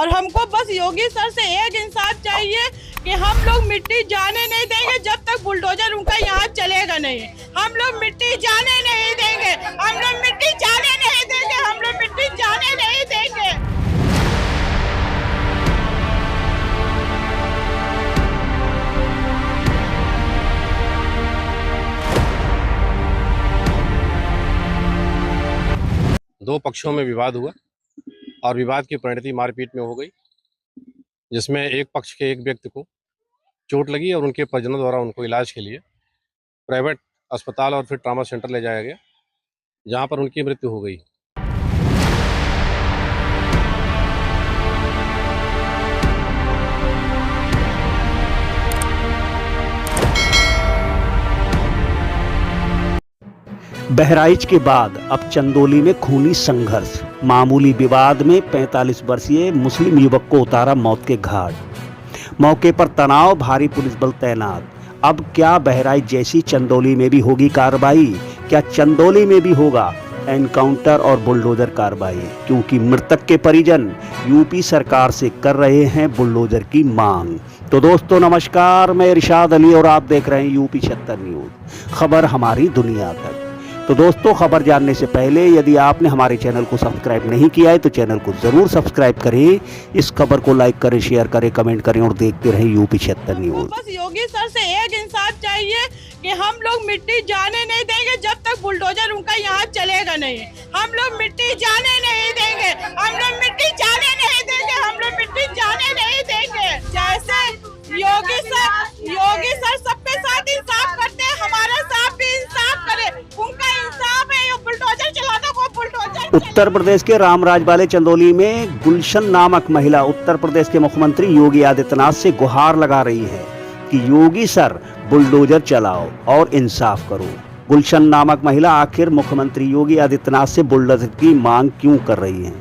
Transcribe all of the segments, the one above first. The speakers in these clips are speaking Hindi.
और हमको बस योगी सर से एक इंसाफ चाहिए कि हम लोग मिट्टी जाने नहीं देंगे जब तक बुलडोजर उनका यहाँ चलेगा नहीं। हम लोग मिट्टी जाने नहीं देंगे, हम लोग मिट्टी जाने नहीं देंगे, हम लोग मिट्टी जाने नहीं देंगे। दो पक्षों में विवाद हुआ और विवाद की परिणति मारपीट में हो गई, जिसमें एक पक्ष के एक व्यक्ति को चोट लगी और उनके परिजनों द्वारा उनको इलाज के लिए प्राइवेट अस्पताल और फिर ट्रॉमा सेंटर ले जाया गया, जहां पर उनकी मृत्यु हो गई। बहराइच के बाद अब चंदौली में खूनी संघर्ष। मामूली विवाद में 45 वर्षीय मुस्लिम युवक को उतारा मौत के घाट। मौके पर तनाव, भारी पुलिस बल तैनात। अब क्या बहराइच जैसी चंदौली में भी होगी कार्रवाई? क्या चंदौली में भी होगा एनकाउंटर और बुलडोजर कार्रवाई? क्योंकि मृतक के परिजन यूपी सरकार से कर रहे हैं बुलडोजर की मांग। तो दोस्तों नमस्कार, मैं इरशाद अली और आप देख रहे हैं यूपी 76 न्यूज, खबर हमारी दुनिया तक। तो दोस्तों, खबर जानने से पहले यदि आपने हमारे चैनल को सब्सक्राइब नहीं किया है तो चैनल को जरूर सब्सक्राइब करें, इस खबर को लाइक करें, शेयर करें, कमेंट करें और देखते रहें यूपी 76 न्यूज। बस योगी सर से एक इंसाफ चाहिए कि हम लोग मिट्टी जाने नहीं देंगे जब तक बुलडोजर उनका यहाँ चलेगा नहीं। हम लोग मिट्टी जाने नहीं देंगे, हम लोग मिट्टी जाने नहीं देंगे, हम लोग मिट्टी जाने नहीं देंगे। जैसे योगी सर सबके साथ इंसाफ करते हैं, हमारे साथ भी इंसाफ करे। उनका इंसाफ है, बुलडोजर चलाता वो बुलडोजर। उत्तर प्रदेश के रामराज वाले चंदौली में गुलशन नामक महिला उत्तर प्रदेश के मुख्यमंत्री योगी आदित्यनाथ से गुहार लगा रही है कि योगी सर बुलडोजर चलाओ और इंसाफ करो। गुलशन नामक महिला आखिर मुख्यमंत्री योगी आदित्यनाथ से बुलडोजर की मांग क्यों कर रही है?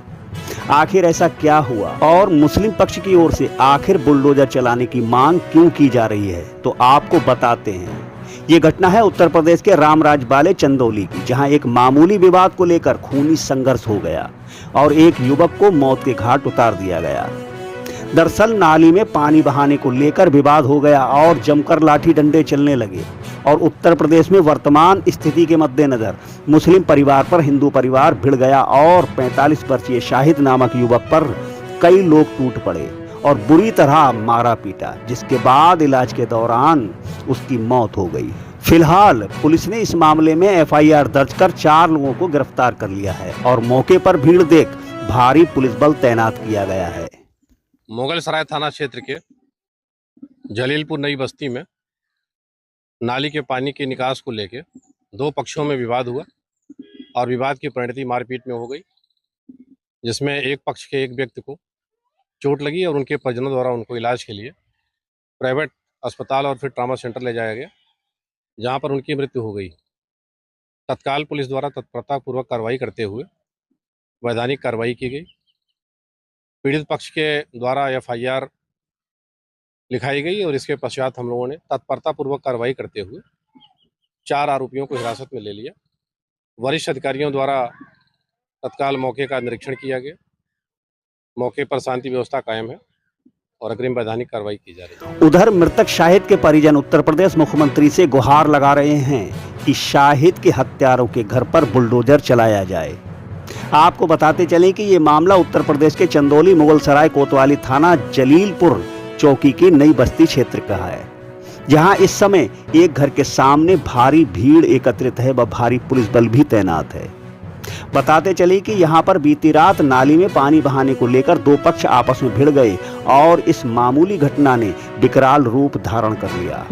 आखिर ऐसा क्या हुआ और मुस्लिम पक्ष की ओर से आखिर बुलडोजर चलाने की मांग क्यों की जा रही है, तो आपको बताते हैं। ये घटना है उत्तर प्रदेश के रामराज वाले चंदौली की, जहां एक मामूली विवाद को लेकर खूनी संघर्ष हो गया और एक युवक को मौत के घाट उतार दिया गया। दरअसल नाली में पानी बहाने को लेकर विवाद हो गया और जमकर लाठी डंडे चलने लगे और उत्तर प्रदेश में वर्तमान स्थिति के मद्देनजर मुस्लिम परिवार पर हिंदू परिवार भिड़ गया और 45 वर्षीय शाहिद नामक युवक पर कई लोग टूट पड़े और बुरी तरह मारा पीटा, जिसके बाद इलाज के दौरान उसकी मौत हो गई। फिलहाल पुलिस ने इस मामले में एफआईआर दर्ज कर 4 लोगों को गिरफ्तार कर लिया है और मौके पर भीड़ देख भारी पुलिस बल तैनात किया गया है। मुगल सराय थाना क्षेत्र के जलीलपुर नई बस्ती में नाली के पानी के निकास को लेकर दो पक्षों में विवाद हुआ और विवाद की परिणति मारपीट में हो गई, जिसमें एक पक्ष के एक व्यक्ति को चोट लगी और उनके परिजनों द्वारा उनको इलाज के लिए प्राइवेट अस्पताल और फिर ट्रॉमा सेंटर ले जाया गया, जहां पर उनकी मृत्यु हो गई। तत्काल पुलिस द्वारा तत्परतापूर्वक कार्रवाई करते हुए वैधानिक कार्रवाई की गई। पीड़ित पक्ष के द्वारा एफआईआर लिखाई गई और इसके पश्चात हम लोगों ने तत्परतापूर्वक कार्रवाई करते हुए 4 आरोपियों को हिरासत में ले लिया। वरिष्ठ अधिकारियों द्वारा तत्काल मौके का निरीक्षण किया गया। मौके पर शांति व्यवस्था कायम है और अग्रिम वैधानिक कार्रवाई की जा रही है। उधर मृतक शाहिद के परिजन उत्तर प्रदेश मुख्यमंत्री से गुहार लगा रहे हैं कि शाहिद के हत्यारों के घर पर बुलडोजर चलाया जाए। आपको बताते चलें कि ये मामला उत्तर प्रदेश के चंदौली मुगलसराय कोतवाली थाना जलीलपुर चौकी की नई बस्ती क्षेत्र का है, जहां इस समय एक घर के सामने भारी भीड़ एकत्रित है व भारी पुलिस बल भी तैनात है। बताते चले कि यहां पर बीती रात नाली में पानी बहाने को लेकर दो पक्ष आपस में भिड़ गए और इस मामूली घटना ने विकराल रूप धारण कर लिया।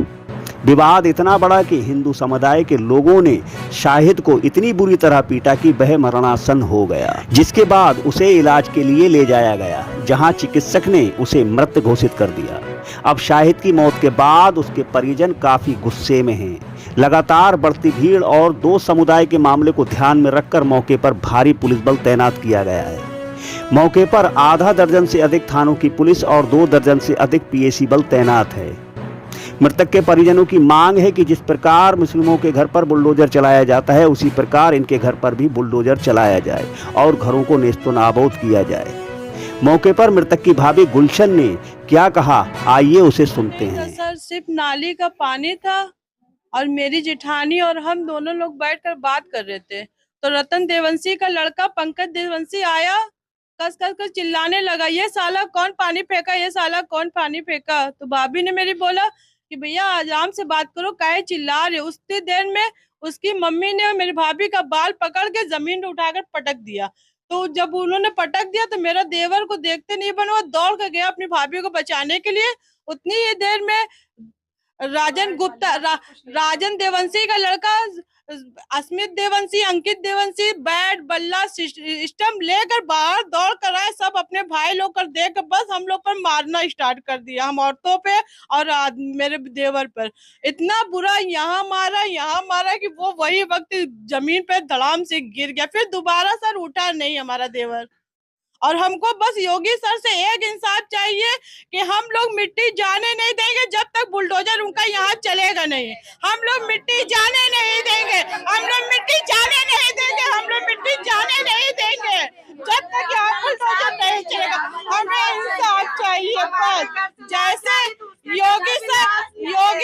विवाद इतना बड़ा कि हिंदू समुदाय के लोगों ने शाहिद को इतनी बुरी तरह पीटा कि वह मरणासन हो गया, जिसके बाद उसे इलाज के लिए ले जाया गया, जहां चिकित्सक ने उसे मृत घोषित कर दिया। अब शाहिद की मौत के बाद उसके परिजन काफी गुस्से में हैं। लगातार बढ़ती भीड़ और दो समुदाय के मामले को ध्यान में रखकर मौके पर भारी पुलिस बल तैनात किया गया है। मौके पर आधा दर्जन से अधिक थानों की पुलिस और 2 दर्जन से अधिक पीएसी बल तैनात है। मृतक के परिजनों की मांग है कि जिस प्रकार मुस्लिमों के घर पर बुलडोजर चलाया जाता है, उसी प्रकार इनके घर पर भी बुलडोजर चलाया जाए और घरों को नेस्तनाबूद किया जाए। मौके पर मृतक की भाभी गुलशन ने क्या कहा, आइए उसे सुनते हैं। सर सिर्फ नाली का पानी था और मेरी जेठानी और हम दोनों लोग बैठकर बात कर रहे थे, तो रतन देवंशी का लड़का पंकज देवंशी आया, कस कस कर चिल्लाने लगा, ये साला कौन पानी फेंका, ये साला कौन पानी फेंका। तो भाभी ने मेरी बोला कि भैया आराम से बात करो, काहे चिल्ला रहे। उतनी देर में उसकी मम्मी ने मेरी भाभी का बाल पकड़ के जमीन में उठाकर पटक दिया। तो जब उन्होंने पटक दिया तो मेरा देवर को देखते नहीं बना, वो दौड़ कर गया अपनी भाभी को बचाने के लिए। उतनी ही देर में राजन देवंशी का लड़का अस्मित देवंशी, अंकित देवंशी बैट बल्ला सिस्टम लेकर बाहर दौड़ कर आए। सब अपने भाई लोग कर देख कर बस हम लोग पर मारना स्टार्ट कर दिया, हम औरतों पे और मेरे देवर पर। इतना बुरा यहाँ मारा कि वो वही वक्त जमीन पे धड़ाम से गिर गया। फिर दोबारा सर उठा नहीं हमारा देवर। और हमको बस योगी सर से एक इंसाफ चाहिए कि हम लोग मिट्टी जाने नहीं देंगे जब तक बुलडोजर उनका यहाँ चलेगा नहीं। हम लोग मिट्टी जाने नहीं देंगे, हम लोग मिट्टी जाने नहीं देंगे, हम लोग मिट्टी जाने नहीं देंगे जब तक यहाँ बुलडोजर नहीं चलेगा। हमें इंसाफ चाहिए बस। जैसे योगी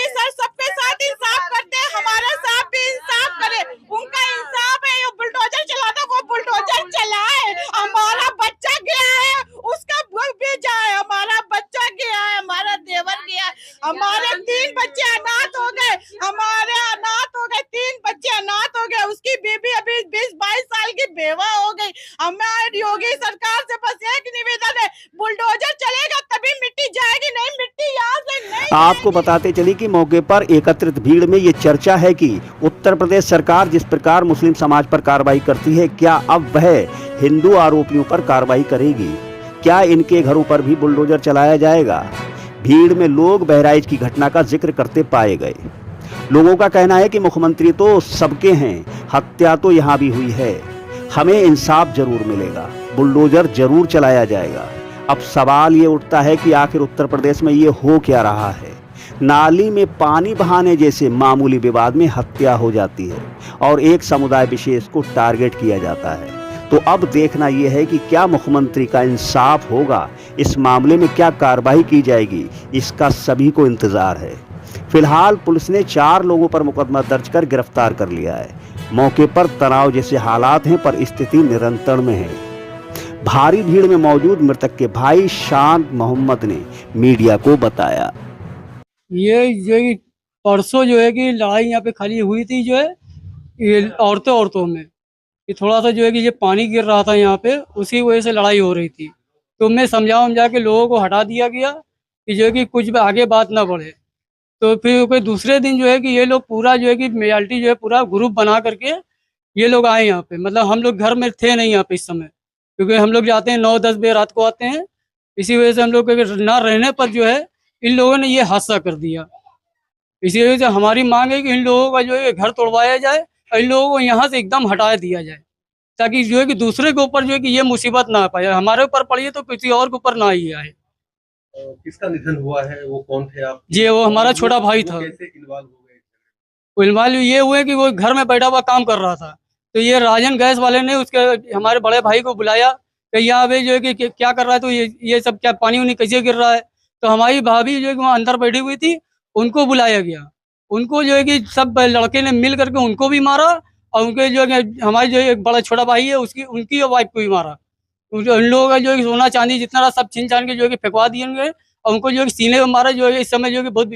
सर सबके साथ इंसाफ करते हैं, हमारे साथ भी इंसाफ करे। उनका इंसाफ है, बुलडोजर चलाता वो बुलडोजर चलाए। हमारा बच्चा गया है, उसका भी जाए। हमारा बच्चा गया है, हमारा देवर गया है, हमारे 3 बच्चे अनाथ हो गए, हमारे अनाथ हो गए, 3 बच्चे अनाथ हो गए। उसकी बीबी अभी 20-22 साल की बेवा हो गई। हमारी योगी सरकार से बस एक निवेदन है, बुलडोजर चलेगा तभी मिट्टी जाएगी, नहीं मिट्टी यहाँ से नहीं। आपको बताते चले कि मौके पर एकत्रित भीड़ में ये चर्चा है कि उत्तर प्रदेश सरकार जिस प्रकार मुस्लिम समाज पर कार्रवाई करती है, क्या अब वह हिंदू आरोपियों पर कार्रवाई करेगी? क्या इनके घरों पर भी बुलडोजर चलाया जाएगा? भीड़ में लोग बहराइच की घटना का जिक्र करते पाए गए। लोगों का कहना है कि मुख्यमंत्री तो सबके हैं, हत्या तो यहाँ भी हुई है, हमें इंसाफ जरूर मिलेगा, बुलडोजर जरूर चलाया जाएगा। अब सवाल ये उठता है कि आखिर उत्तर प्रदेश में ये हो क्या रहा है? नाली में पानी बहाने जैसे मामूली विवाद में हत्या हो जाती है और एक समुदाय विशेष को टारगेट किया जाता है। तो अब देखना यह है कि क्या मुख्यमंत्री का इंसाफ होगा, इस मामले में क्या कार्रवाई की जाएगी, इसका सभी को इंतजार है। फिलहाल पुलिस ने 4 लोगों पर मुकदमा दर्ज कर गिरफ्तार कर लिया है। मौके पर तनाव जैसे हालात हैं, पर स्थिति नियंत्रण में है। भारी भीड़ में मौजूद मृतक के भाई शांत मोहम्मद ने मीडिया को बताया, ये परसों जो है कि लड़ाई यहाँ पे खाली हुई थी, जो है ये औरतों में कि थोड़ा सा जो है कि ये पानी गिर रहा था यहाँ पे, उसी वजह से लड़ाई हो रही थी। तो मैं समझा के लोगों को हटा दिया गया कि जो है कि कुछ भी आगे बात ना बढ़े। तो फिर कोई दूसरे दिन जो है कि ये लोग पूरा जो है कि मेजॉरिटी जो है पूरा ग्रुप बना करके ये लोग आए यहाँ पे। मतलब हम लोग घर में थे नहीं यहाँ पे इस समय, क्योंकि हम लोग जाते हैं 9-10 बजे रात को आते हैं। इसी वजह से हम लोग ना रहने पर जो है इन लोगों ने ये हादसा कर दिया। इसी वजह से हमारी मांग है कि इन लोगों का जो है घर तोड़वाया जाए और इन लोगों को यहाँ से एकदम हटा दिया जाए, ताकि जो है कि दूसरे के ऊपर जो है कि ये मुसीबत ना आ पाए। हमारे ऊपर पड़ी है तो किसी और के ऊपर ना ही आए। किसका निधन हुआ है, वो कौन थे आप? जी वो हमारा छोटा भाई था। कैसे इन्वॉल्व हो गए? वो इन्वॉल्व ये हुए कि वो घर में बैठा हुआ काम कर रहा था, तो ये राजन गैस वाले ने उसके हमारे बड़े भाई को बुलाया कि यहाँ पे जो है कि क्या कर रहा है, तो ये सब क्या पानी उनी कैसे गिर रहा है। तो हमारी भाभी जो है कि वहाँ अंदर बैठी हुई थी, उनको बुलाया गया। उनको जो है कि सब लड़के ने मिल करके उनको भी मारा और उनके जो है हमारी जो एक बड़ा छोटा भाई है उनकी वाइफ को भी मारा। उन लोगों का जो है सोना चांदी जितना सब छीन छान के जो है फेंकवा दिए उनके, और उनको जो है सीने में मारा। जो है इस समय जो है बहुत